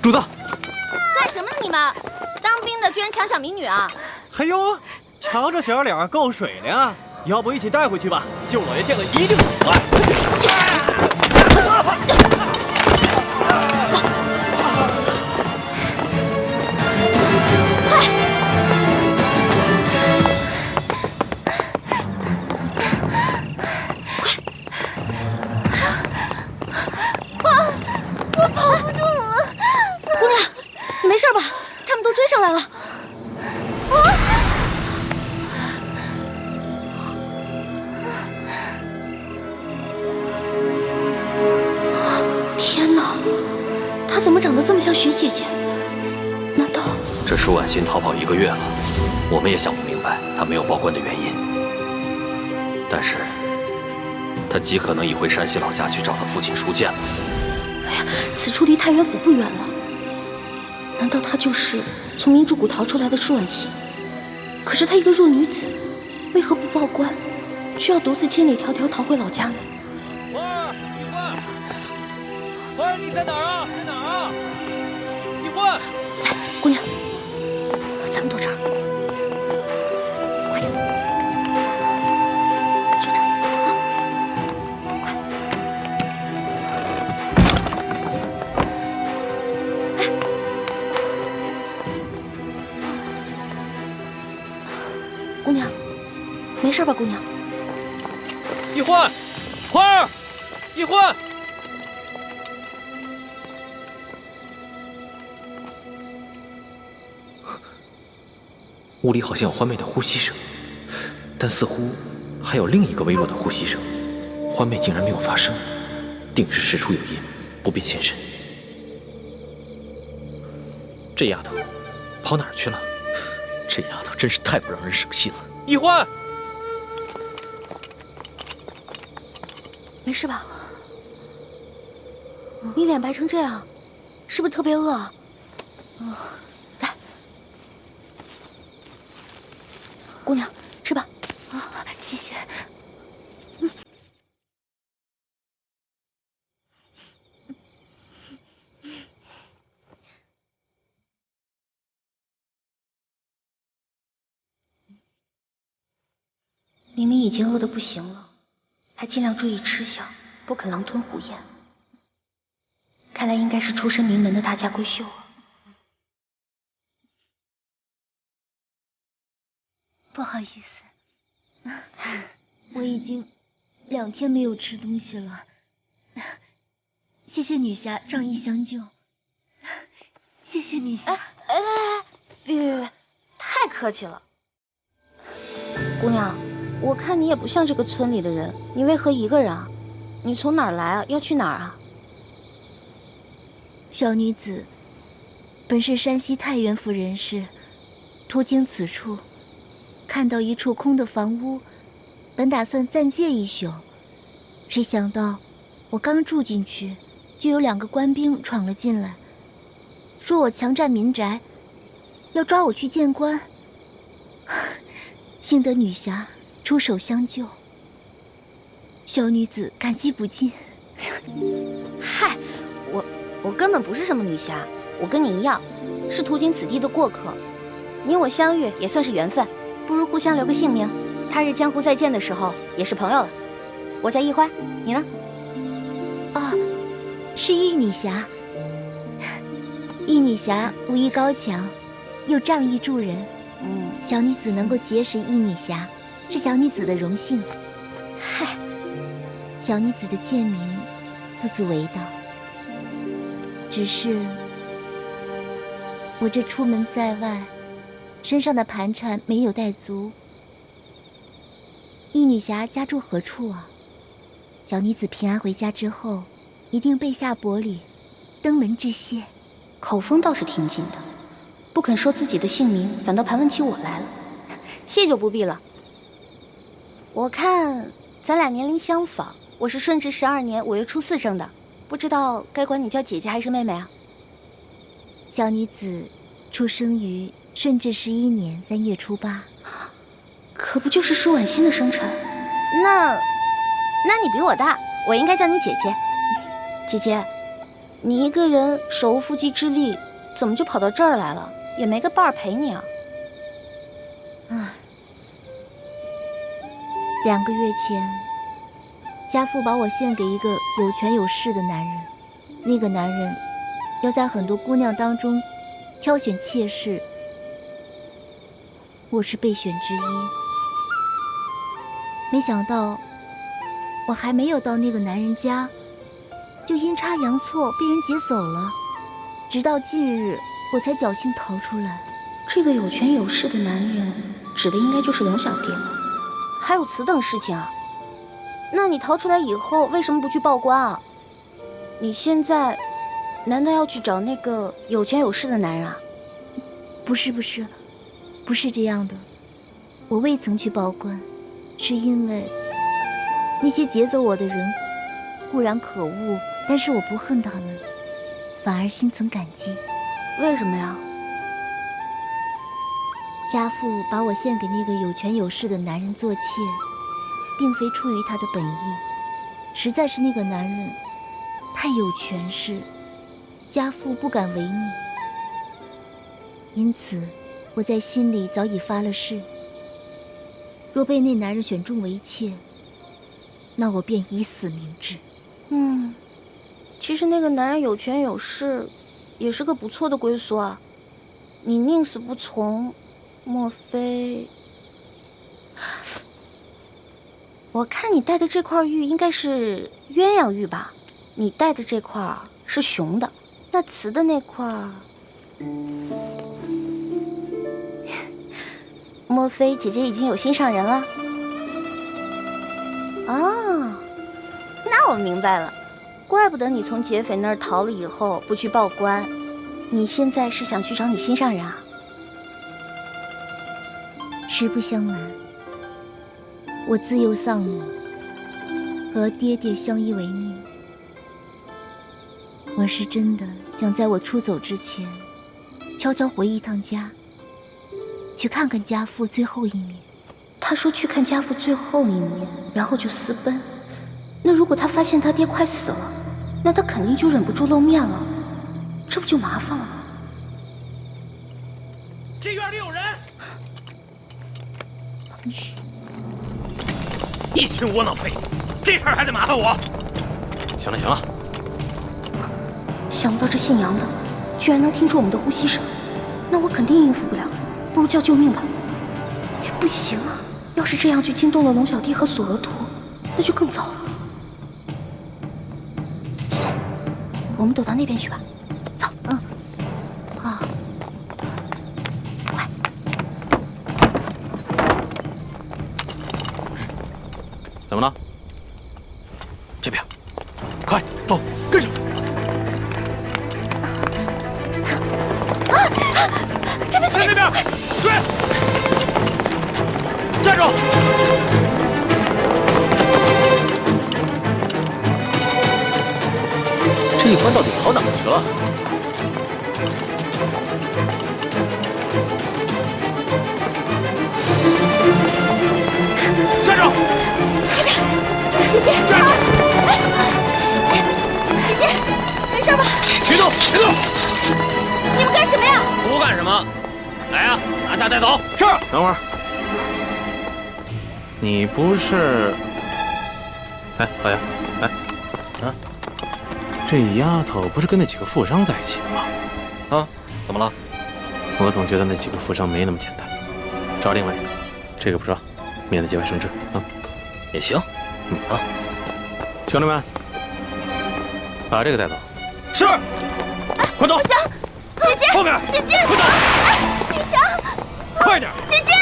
主子，干什么呢？你们当兵的居然强抢民女啊！哎呦，瞧这小脸够水灵，要不一起带回去吧？舅老爷见了一定喜欢。没事吧？他们都追上来了。天哪，她怎么长得这么像徐姐姐？难道这舒婉欣逃跑1个月了，我们也想不明白她没有报官的原因。但是，她极可能已回山西老家去找她父亲舒剑了。哎呀，此处离太原府不远了。难道她就是从明珠谷逃出来的舒婉欣？可是她一个弱女子，为何不报官，却要独自千里迢迢逃回老家呢？花儿，一欢，花儿，你在哪儿啊？在哪儿啊？一欢，来，姑娘，咱们躲这儿，快点，就这儿啊，快！姑娘，没事吧？姑娘，一欢，花儿，一欢。屋里好像有欢妹的呼吸声，但似乎还有另一个微弱的呼吸声。欢妹竟然没有发声，定是事出有因，不便现身。这丫头跑哪儿去了？这丫头真是太不让人省心了。一欢，没事吧？你脸白成这样，是不是特别饿啊？来，姑娘，吃吧。啊，谢谢。明明已经饿得不行了，还尽量注意吃相，不肯狼吞虎咽。看来应该是出身名门的大家闺秀啊。不好意思，我已经2天没有吃东西了。谢谢女侠仗义相救，谢谢女侠。别，太客气了。姑娘，我看你也不像这个村里的人，你为何一个人啊？你从哪儿来啊？要去哪儿啊？小女子本是山西太原府人士，途经此处，看到一处空的房屋，本打算暂借一宿，谁想到我刚住进去，就有2个官兵闯了进来，说我强占民宅，要抓我去见官。幸得女侠出手相救，小女子感激不尽。嗨，我根本不是什么女侠，我跟你一样，是途经此地的过客。你我相遇也算是缘分，不如互相留个姓名，他日江湖再见的时候也是朋友了。我叫易欢，你呢？哦，是易女侠。易女侠武艺高强，又仗义助人。小女子能够结识易女侠，是小女子的荣幸。嗨，小女子的贱名不足为道，只是我这出门在外，身上的盘缠没有带足。易女侠家住何处啊？小女子平安回家之后，一定备下薄礼，登门致谢。口风倒是挺紧的，不肯说自己的姓名，反倒盘问起我来了。谢就不必了。我看咱俩年龄相仿，我是顺治12年5月初4生的，不知道该管你叫姐姐还是妹妹啊？小女子出生于顺治11年3月初8，可不就是舒婉欣的生辰？那你比我大，我应该叫你姐姐。姐姐，你一个人手无缚鸡之力，怎么就跑到这儿来了？也没个伴儿陪你啊。唉，2个月前，家父把我献给一个有权有势的男人，那个男人要在很多姑娘当中挑选妾室，我是备选之一。没想到，我还没有到那个男人家，就阴差阳错被人劫走了。直到近日，我才侥幸逃出来。这个有权有势的男人，指的应该就是龙小弟了。还有此等事情啊？那你逃出来以后，为什么不去报官啊？你现在难道要去找那个有钱有势的男人啊？不是这样的。我未曾去报官，是因为那些劫走我的人固然可恶，但是我不恨他们，反而心存感激。为什么呀？家父把我献给那个有权有势的男人做妾，并非出于他的本意，实在是那个男人太有权势，家父不敢违逆。因此，我在心里早已发了誓，若被那男人选中为妾，那我便以死明志。其实那个男人有权有势，也是个不错的归宿啊。你宁死不从，莫非？我看你戴的这块玉应该是鸳鸯玉吧？你戴的这块是雄的，那雌的那块，莫非姐姐已经有心上人了？啊，那我明白了，怪不得你从劫匪那儿逃了以后不去报官，你现在是想去找你心上人啊？实不相瞒，我自幼丧母，和爹爹相依为命。我是真的想在我出走之前，悄悄回一趟家，去看看家父最后一面。他说去看家父最后一面，然后就私奔。那如果他发现他爹快死了，那他肯定就忍不住露面了，这不就麻烦了吗？这院里有人！嘘，一群窝囊废，这事儿还得麻烦我。行了行了，想不到这姓杨的居然能听出我们的呼吸声，那我肯定应付不了，不如叫救命吧。不行啊，要是这样就惊动了龙小弟和索额图，那就更糟了。姐姐，我们躲到那边去吧。走。好。快。怎么了？这边，快走，跟上。这边，在那边，追！站住！这一关到底跑哪儿去了？站住！姐姐，站住！姐姐，没事吧？别动，别动！你们干什么呀？不干什么，来呀，拿下带走。是。等会儿，你不是？哎，老杨，哎，啊，这丫头不是跟那几个富商在一起的吗？啊，怎么了？我总觉得那几个富商没那么简单。找另外一个，这个不说，免得节外生枝啊。也行，啊，兄弟们，把这个带走。是。快走！不行，姐姐，后面，姐姐，快走！你想？快点！姐姐，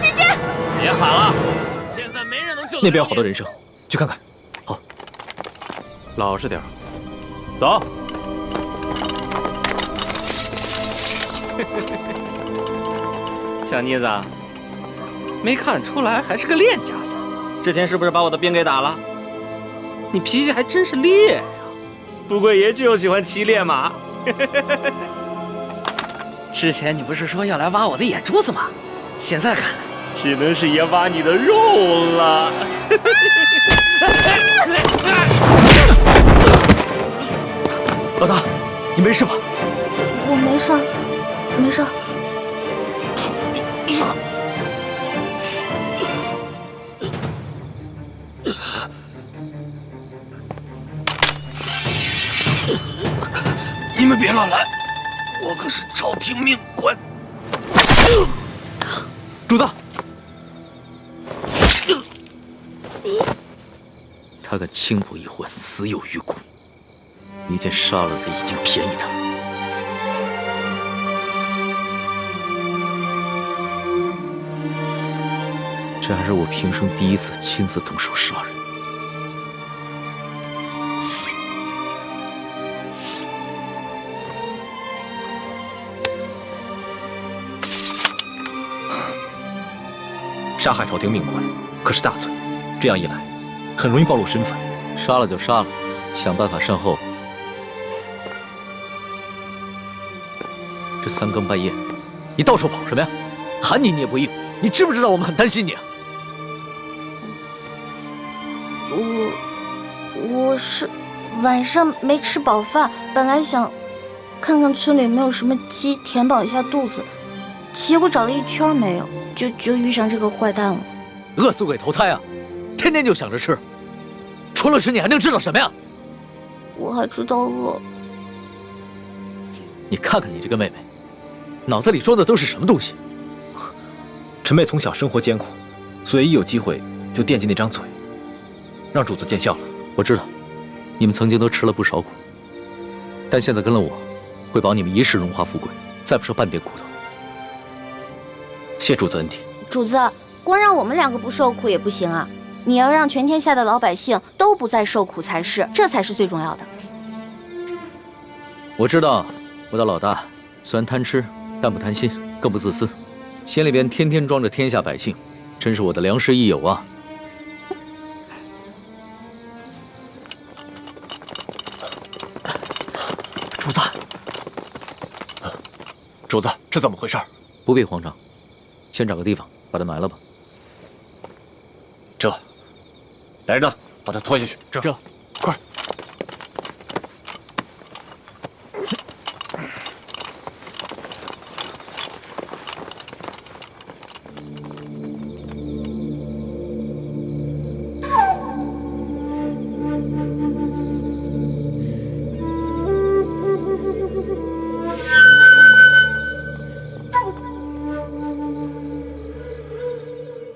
姐姐，别喊了，现在没人能救得了你。那边有好多人声，去看看。好，老实点儿，走。小妮子，没看出来还是个练家子。之前是不是把我的兵给打了？你脾气还真是烈呀！不过爷就喜欢骑烈马。之前你不是说要来挖我的眼珠子吗？现在看来，只能是爷挖你的肉了。老大，你没事吧？我没事，没事。你们别乱来，我可是朝廷命官。主子，他敢轻薄一环，死有余辜。你见杀了他已经便宜他了。这还是我平生第一次亲自动手杀人。杀害朝廷命官可是大罪，这样一来，很容易暴露身份。杀了就杀了，想办法善后。这三更半夜的，你到处跑什么呀？喊你你也不应，你知不知道我们很担心你啊？我是晚上没吃饱饭，本来想看看村里有没有什么鸡，填饱一下肚子，结果找了一圈没有，就遇上这个坏蛋了。饿死鬼投胎啊！天天就想着吃，除了吃你还能知道什么呀？我还知道饿。你看看你这个妹妹，脑子里装的都是什么东西？陈妹从小生活艰苦，所以一有机会就惦记那张嘴，让主子见笑了。我知道，你们曾经都吃了不少苦，但现在跟了我，会保你们一世荣华富贵，再不受半点苦头。谢主子恩典。主子，光让我们两个不受苦也不行啊，你要让全天下的老百姓都不再受苦才是，这才是最重要的。我知道，我的老大虽然贪吃，但不贪心，更不自私，心里边天天装着天下百姓，真是我的良师益友啊！主子，主子，这怎么回事？不必慌张，先找个地方把他埋了吧。来人呐，把他拖下去。这。